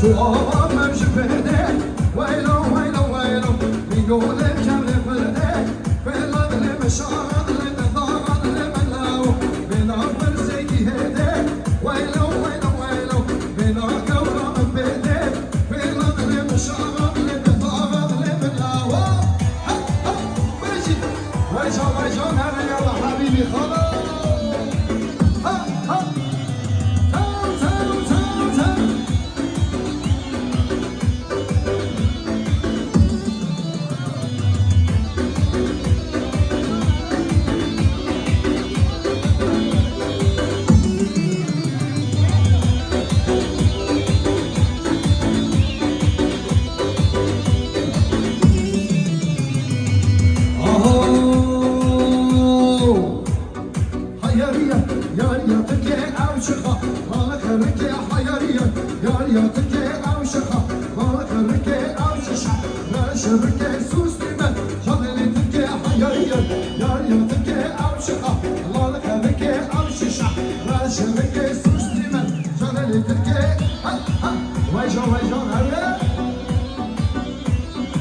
سؤال مش بهدي ويلو ويلو ويلو بيقول الجمل فلدي بلاد المشاهد للنظام للملاو بلا برزيكي هدي ويلو ويلو ويلو بلا كورا بهدي بلاد المشاهد للنظام للملاو ويجا ويجا هلا يلا حبيبي خلاص شبكة سوسمة شغلة تركي حيارية يارية تركي أو شقة الله لك بكي أو ششة لا شبكة سوسمة شغلة تركي ويجا ويجا